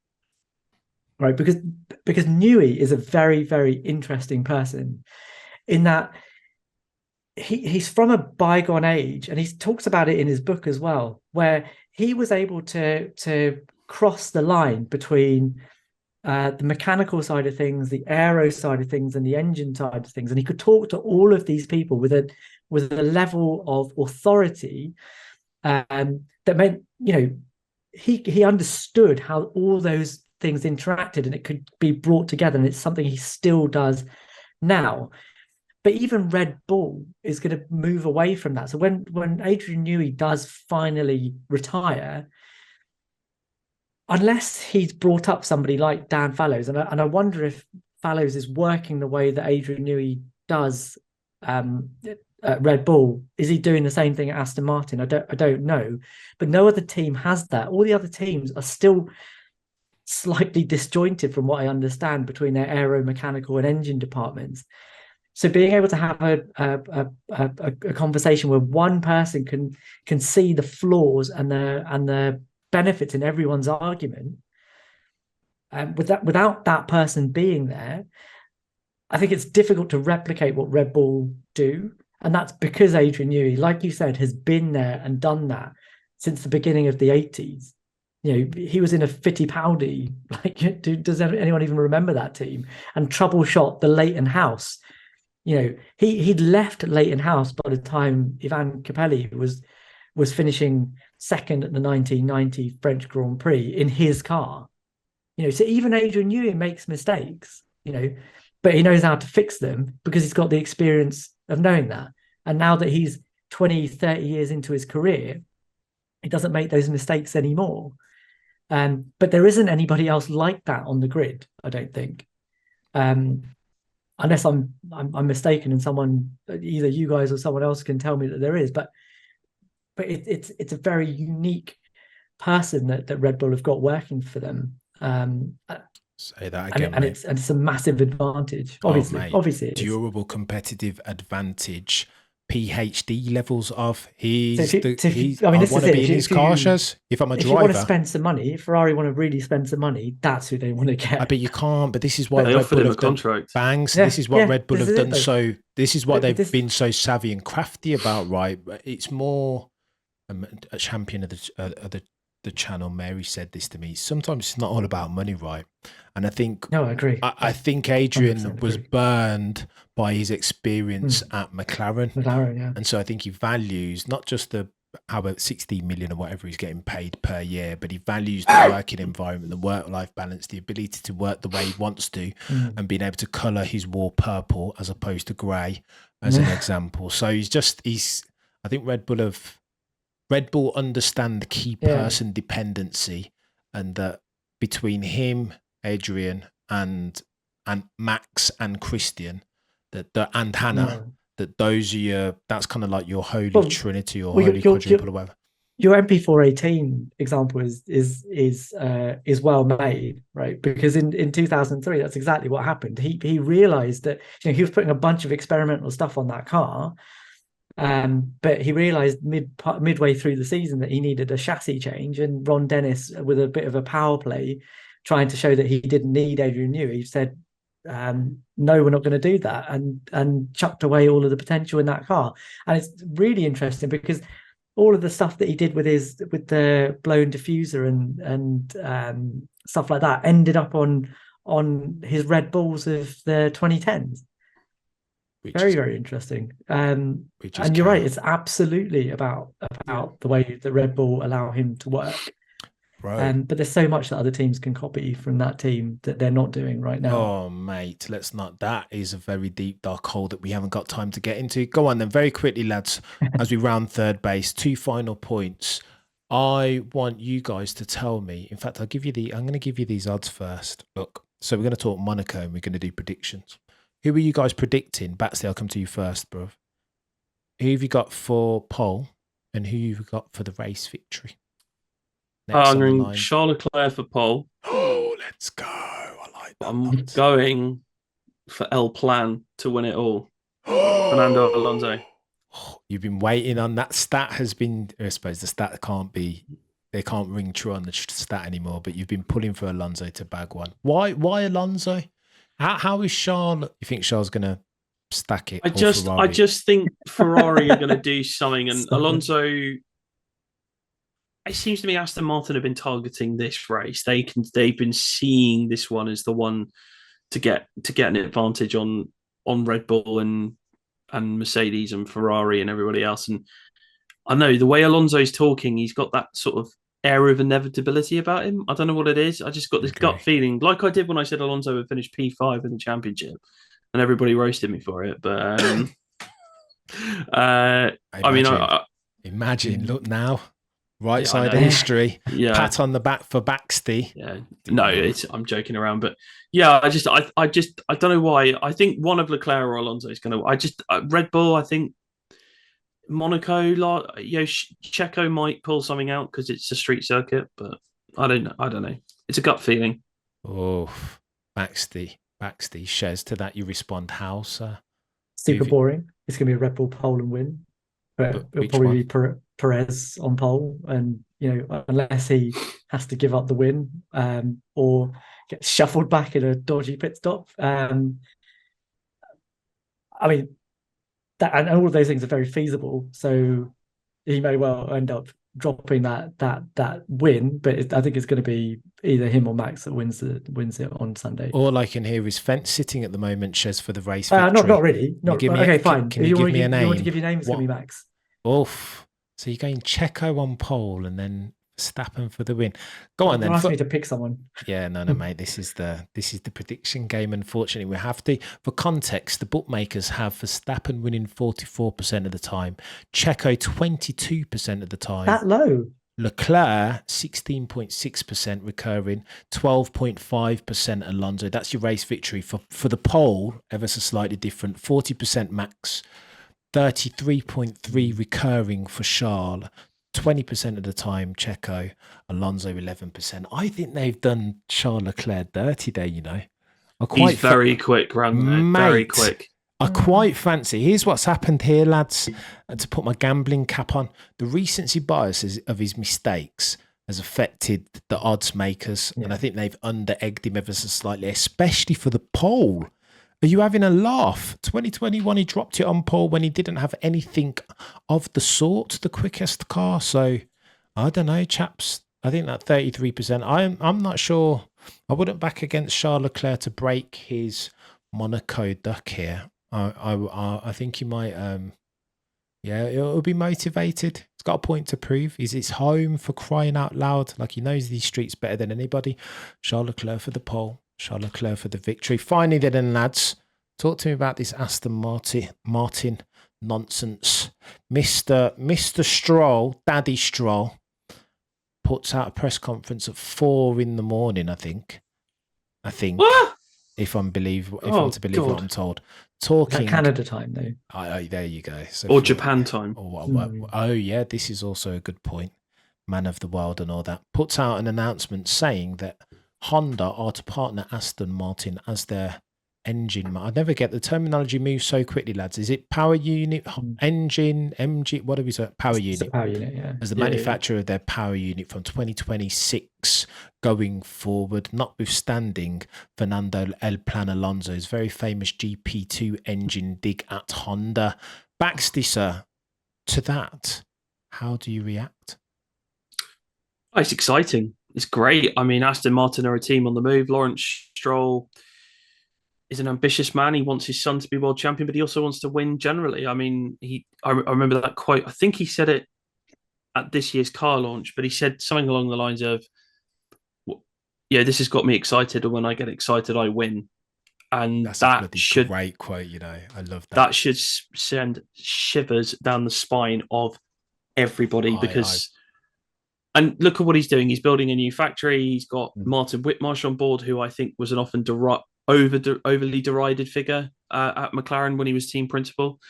Right, because Newey is a very, very interesting person in that he's from a bygone age, and he talks about it in his book as well, where he was able to cross the line between the mechanical side of things, the aero side of things, and the engine side of things, and he could talk to all of these people with a level of authority that meant, you know, he understood how all those things interacted and it could be brought together, and it's something he still does now. But even Red Bull is going to move away from that. So when Adrian Newey does finally retire, unless he's brought up somebody like Dan Fallows, and I wonder if Fallows is working the way that Adrian Newey does at Red Bull. Is he doing the same thing at Aston Martin? I don't know, but no other team has that. All the other teams are still slightly disjointed, from what I understand, between their aero, mechanical, and engine departments. So being able to have a conversation where one person can see the flaws and the benefits in everyone's argument, without that person being there, I think it's difficult to replicate what Red Bull do. And that's because Adrian Newey, like you said, has been there and done that since the beginning of the 80s. You know, he was in a Fittipaldi. Like, does anyone even remember that team? And troubleshot the Leighton House. You know, he'd left Leighton House by the time Ivan Capelli was finishing second at the 1990 French Grand Prix in his car. You know, so even Adrian Newey makes mistakes, you know, but he knows how to fix them because he's got the experience of knowing that. And now that he's 20, 30 years into his career, he doesn't make those mistakes anymore. But there isn't anybody else like that on the grid, I don't think. Unless I'm mistaken, and someone, either you guys or someone else, can tell me that there is. But it's a very unique person that Red Bull have got working for them. Say that again, and it's a massive advantage. Obviously, it is. Durable competitive advantage. PhD levels of I want to be in his car, Shez. If I'm a driver, if you want to spend some money, if Ferrari want to really spend some money, that's who they want to get. I bet you can't. But this is what they Red offered Bull him have a done. contract. Bangs. Yeah, this is what Red Bull have done. So this is what they've been so savvy and crafty about. Right? It's more a champion of the channel. Mary said this to me. Sometimes it's not all about money, right? And I think I agree. I think Adrian was burned by his experience at McLaren, yeah. And so I think he values not just how 60 million or whatever he's getting paid per year, but he values the working environment, the work-life balance, the ability to work the way he wants to, and being able to colour his wall purple as opposed to grey, as an example. So I think Red Bull understand the key person dependency, and that between him, Adrian, and Max and Christian, and Hannah, that those are that's kind of like your holy trinity or holy quadruple or whatever. Your MP418 example is well made, right? Because in 2003, that's exactly what happened. He realized that, you know, he was putting a bunch of experimental stuff on that car. But he realized midway through the season that he needed a chassis change, and Ron Dennis, with a bit of a power play, trying to show that he didn't need Adrian Newey, said, no, we're not going to do that, and chucked away all of the potential in that car. And it's really interesting because all of the stuff that he did with the blown diffuser and stuff like that ended up on his Red Bulls of the 2010s. Very interesting. And you're right, it's absolutely about the way that Red Bull allow him to work. Bro. But there's so much that other teams can copy from that team that they're not doing right now. Oh, mate, let's not. That is a very deep, dark hole that we haven't got time to get into. Go on then, very quickly, lads, as we round third base. 2 final points. I want you guys to tell me. In fact, I'm going to give you these odds first. Look, so we're going to talk Monaco and we're going to do predictions. Who are you guys predicting? Baxty, I'll come to you first, bro. Who have you got for pole and who have you got for the race victory? I'm going Charles Leclerc for pole. Oh, let's go. I like that. I'm going for El Plan to win it all. Fernando Alonso. You've been waiting on that stat. I suppose the stat they can't ring true on the stat anymore, but you've been pulling for Alonso to bag one. Why Alonso? How is Charles? You think Charles going to stack it? I just think Ferrari are going to do something, and Alonso. It seems to me Aston Martin have been targeting this race. They've been seeing this one as the one to get an advantage on Red Bull and Mercedes and Ferrari and everybody else. And I know the way Alonso's talking, he's got that sort of air of inevitability about him. I don't know what it is. I just got this gut feeling, like I did when I said Alonso would finish P5 in the championship, and everybody roasted me for it. But imagine, look now. Right side of history. Yeah. Pat on the back for Baxty. Yeah. No, I'm joking around, but yeah, I don't know why. I think one of Leclerc or Alonso is going to. Red Bull. I think Monaco. Checo might pull something out because it's a street circuit, but I don't know. It's a gut feeling. Oh, Baxty. Shez, to that you respond how, sir? Super boring. It's going to be a Red Bull pole and win, but it'll probably be Perez on pole, and unless he has to give up the win or get shuffled back in a dodgy pit stop. I mean, that and all of those things are very feasible. So he may well end up dropping that win, but I think it's going to be either him or Max that wins it on Sunday. All I can hear is fence sitting at the moment, Shez, for the race victory. Not really. Fine. Can you give me a name? You want to give your name? It's going to be Max. Oof. So you're going Checo on pole and then Verstappen for the win. Go on then. Ask me to pick someone. Yeah, no, mate. This is the prediction game. Unfortunately, we have to. For context, the bookmakers have Verstappen winning 44% of the time, Checo 22% of the time. That low. Leclerc 16.6% recurring, 12.5% Alonso. That's your race victory. For the pole, ever so slightly different. 40% Max. 33.3 recurring for Charles, 20% of the time Checo, Alonso 11%. I think they've done Charles Leclerc dirty there, He's very quick, Rand. Very quick. I quite fancy. Here's what's happened here, lads. And to put my gambling cap on, the recency bias of his mistakes has affected the odds makers, and I think they've under-egged him ever so slightly, especially for the pole. Are you having a laugh? 2021, he dropped it on pole when he didn't have anything of the sort, the quickest car. So, I don't know, chaps. I think that 33%, I'm not sure. I wouldn't back against Charles Leclerc to break his Monaco duck here. I think he might, he'll be motivated. He's got a point to prove. It's home, for crying out loud. Like, he knows these streets better than anybody. Charles Leclerc for the pole. Charles Leclerc for the victory. Finally then, lads, talk to me about this Aston Martin nonsense. Mr. Stroll, Daddy Stroll, puts out a press conference at 4 a.m, I think. What? If I'm to believe what I'm told. Talking Canada time, though. There you go. So or Japan time. Oh, yeah, this is also a good point. Man of the world and all that. Puts out an announcement saying that Honda are to partner Aston Martin as their engine. I never get the terminology moves so quickly, lads. Is it power unit, engine, MG? What do we say? Power unit. It's a power unit, yeah. As the manufacturer of their power unit from 2026 going forward, notwithstanding Fernando El Plan Alonso's very famous GP2 engine dig at Honda. Baxty, sir, to that, how do you react? Oh, it's exciting. It's great. I mean, Aston Martin are a team on the move. Lawrence Stroll is an ambitious man. He wants his son to be world champion, but he also wants to win generally. I mean, I remember that quote. I think he said it at this year's car launch, but he said something along the lines of, yeah, this has got me excited, and when I get excited, I win. And That's a bloody great quote, I love that. That should send shivers down the spine of everybody because. And look at what he's doing. He's building a new factory. He's got Martin Whitmarsh on board, who I think was an often overly derided figure at McLaren when he was team principal.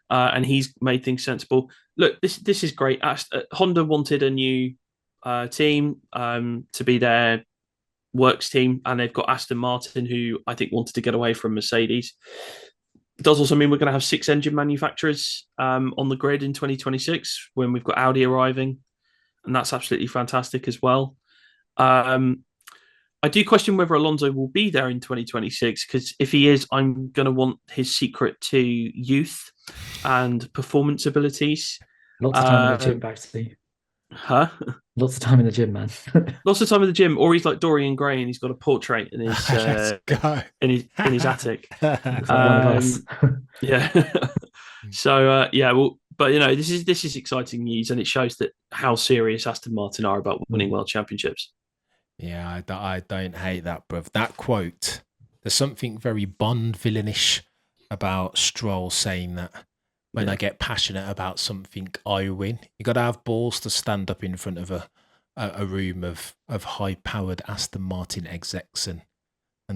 And he's made things sensible. Look, this is great. Honda wanted a new team to be their works team, and they've got Aston Martin, who I think wanted to get away from Mercedes. It does also mean we're going to have 6 engine manufacturers on the grid in 2026 when we've got Audi arriving, and that's absolutely fantastic as well. I do question whether Alonso will be there in 2026, because if he is, I'm going to want his secret to youth and performance abilities. Lots of time in the gym, Baxty. Huh? Lots of time in the gym, man. Lots of time in the gym, or he's like Dorian Gray and he's got a portrait in his in his attic. Yeah. So well, but this is exciting news, and it shows that how serious Aston Martin are about winning world championships. Yeah, I don't hate that, bruv. That quote, there's something very Bond villainish about Stroll saying that when I get passionate about something, I win. You got to have balls to stand up in front of a room of high-powered Aston Martin execs and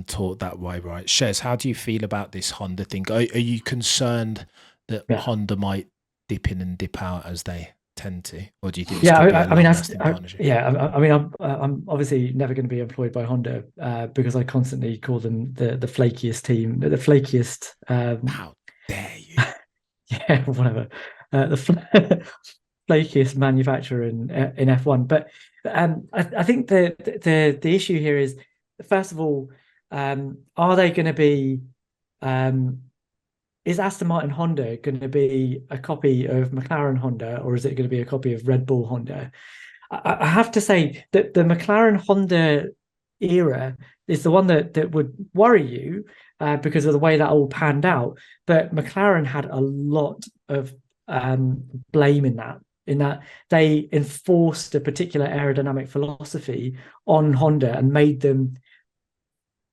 talk that way, right? Shez, how do you feel about this Honda thing? Are you concerned that Honda might dip in and dip out as they tend to, or do you think? I'm obviously never going to be employed by Honda because I constantly call them the flakiest team, the flakiest. How dare you? Yeah, whatever. The flakiest manufacturer in F1. But I think the issue here is, first of all, are they going to be? Is Aston Martin Honda going to be a copy of McLaren Honda, or is it going to be a copy of Red Bull Honda? I have to say that the McLaren Honda era is the one that would worry you because of the way that all panned out. But McLaren had a lot of blame in that they enforced a particular aerodynamic philosophy on Honda and made them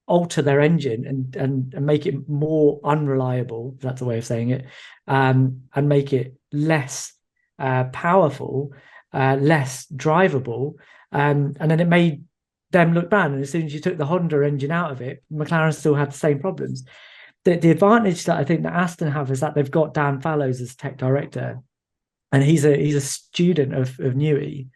alter their engine and make it more unreliable, if that's a way of saying it, and make it less powerful, less drivable, and then it made them look bad. And as soon as you took the Honda engine out of it, McLaren still had the same problems. The advantage that I think that Aston have is that they've got Dan Fallows as tech director, and he's a student of Newey.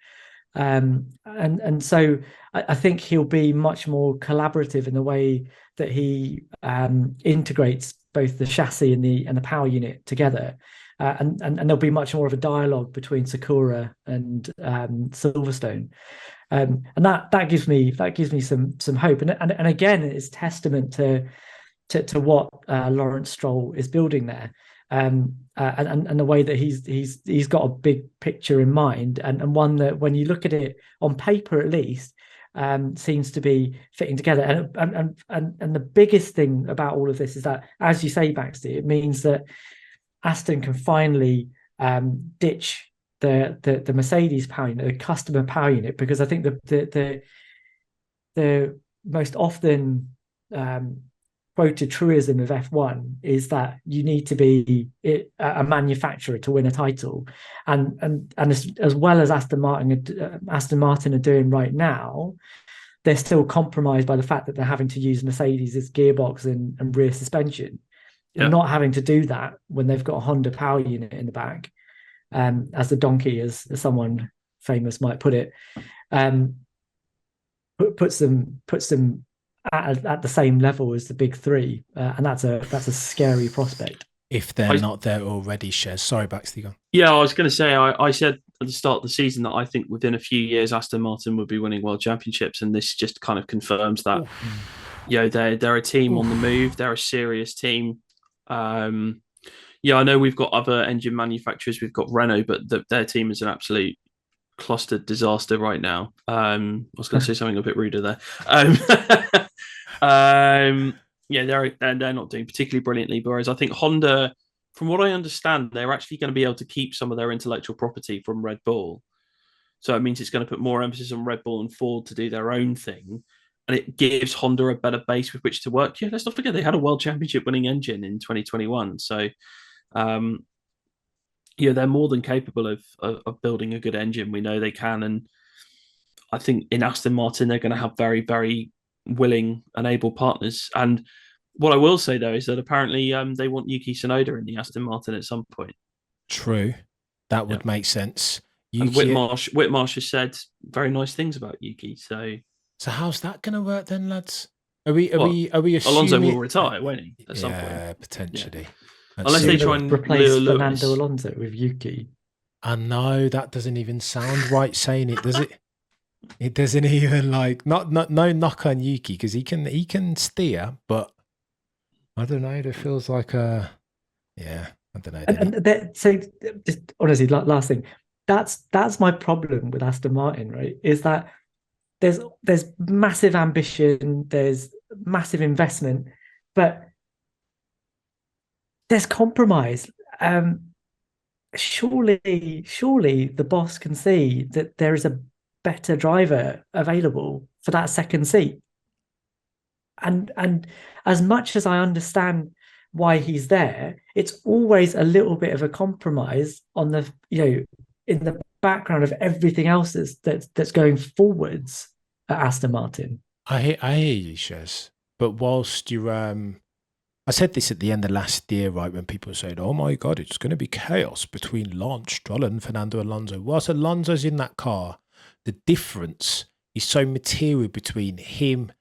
And so I think he'll be much more collaborative in the way that he integrates both the chassis and the power unit together, and there'll be much more of a dialogue between Sakura and Silverstone, and that gives me some hope, and again it's testament to what Lawrence Stroll is building there. And the way that he's got a big picture in mind, and one that when you look at it on paper at least seems to be fitting together. And the biggest thing about all of this is that, as you say, Baxty, it means that Aston can finally ditch the Mercedes power unit, the customer power unit, because I think the most often quoted truism of F1 is that you need to be a manufacturer to win a title, and as well as Aston Martin are doing right now, they're still compromised by the fact that they're having to use Mercedes' gearbox and rear suspension, and not having to do that when they've got a Honda power unit in the back, as the donkey, as someone famous might put it, puts them at the same level as the big three, and that's a scary prospect. If they're not there already, Shez. Sorry, Baxty, go on. Yeah, I was going to say, I said at the start of the season that I think within a few years Aston Martin would be winning world championships, and this just kind of confirms that. They're a team on the move. They're a serious team. I know we've got other engine manufacturers. We've got Renault, but their team is an absolute clustered disaster right now. I was going to say something a bit ruder there. They're not doing particularly brilliantly, whereas I think Honda, from what I understand, they're actually going to be able to keep some of their intellectual property from Red Bull. So it means it's going to put more emphasis on Red Bull and Ford to do their own thing, and it gives Honda a better base with which to work. Yeah, let's not forget they had a world championship winning engine in 2021. So, they're more than capable of building a good engine. We know they can, and I think in Aston Martin they're going to have very, very willing and able partners. And what I will say though is that apparently they want Yuki Tsunoda in the Aston Martin at some point. True, that would make sense. And Whitmarsh has said very nice things about Yuki. So how's that going to work then, lads? Are we assuming Alonso will retire, won't he? At some point, yeah, potentially. Yeah. Unless they try and replace lure Fernando Alonso with Yuki. I know that doesn't even sound right saying it, does it? It doesn't even no knock on Yuki because he can steer, but I don't know. It feels like I don't know. And so just honestly, last thing, that's my problem with Aston Martin, right? Is that there's massive ambition, there's massive investment, but there's compromise. Surely the boss can see that there is a better driver available for that second seat. And as much as I understand why he's there, it's always a little bit of a compromise on the in the background of everything else that's going forwards at Aston Martin. I hear you, Shez. But whilst you I said this at the end of last year, right, when people said, oh my God, it's going to be chaos between Lance Stroll and Fernando Alonso. Whilst Alonso's in that car, the difference is so material between him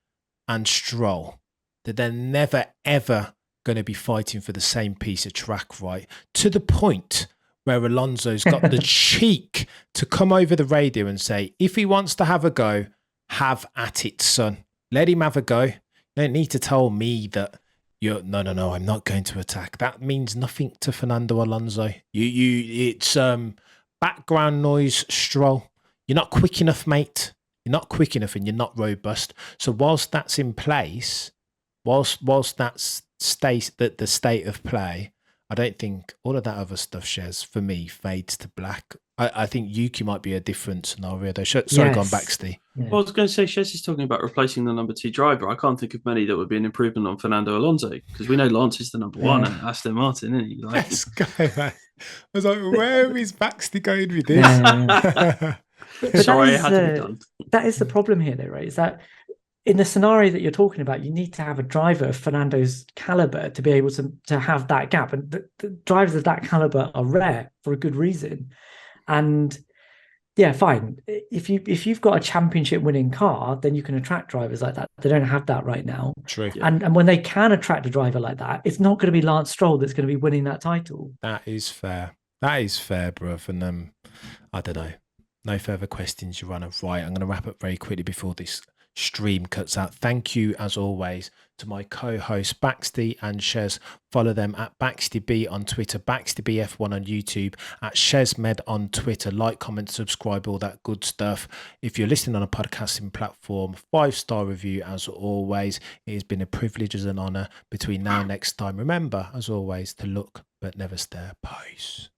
and Stroll that they're never, ever going to be fighting for the same piece of track, right? To the point where Alonso's got the cheek to come over the radio and say, if he wants to have a go, have at it, son. Let him have a go. You don't need to tell me that no, I'm not going to attack. That means nothing to Fernando Alonso. It's background noise, Stroll. You're not quick enough, mate. You're not quick enough and you're not robust. So whilst that's in place, whilst that's the state of play, I don't think all of that other stuff, Shez, for me, fades to black. I think Yuki might be a different scenario, though. Sorry, go on, Baxty. Yeah. Well, I was going to say, Shez is talking about replacing the number 2 driver. I can't think of many that would be an improvement on Fernando Alonso, because we know Lance is the number 1 at Aston Martin, isn't he? Let's go, man. I was like, where is Baxty going with this? Sorry, it had to be done. That is the problem here, though, right? Is that in the scenario that you're talking about, you need to have a driver of Fernando's caliber to be able to have that gap. And the drivers of that caliber are rare for a good reason. And yeah, fine. If you've got a championship winning car, then you can attract drivers like that. They don't have that right now. True. And when they can attract a driver like that, it's not going to be Lance Stroll that's going to be winning that title. That is fair. That is fair, bruv. And I don't know. No further questions, Your Honour. Right, I'm going to wrap up very quickly before this stream cuts out. Thank you, as always, to my co-hosts Baxty and Shez. Follow them at BaxtyB on Twitter, BaxtyBF1 on YouTube, at ShezMed on Twitter. Like, comment, subscribe, all that good stuff. If you're listening on a podcasting platform, 5-star review, as always. It has been a privilege and an honour. Between now and next time, remember, as always, to look but never stare. Peace.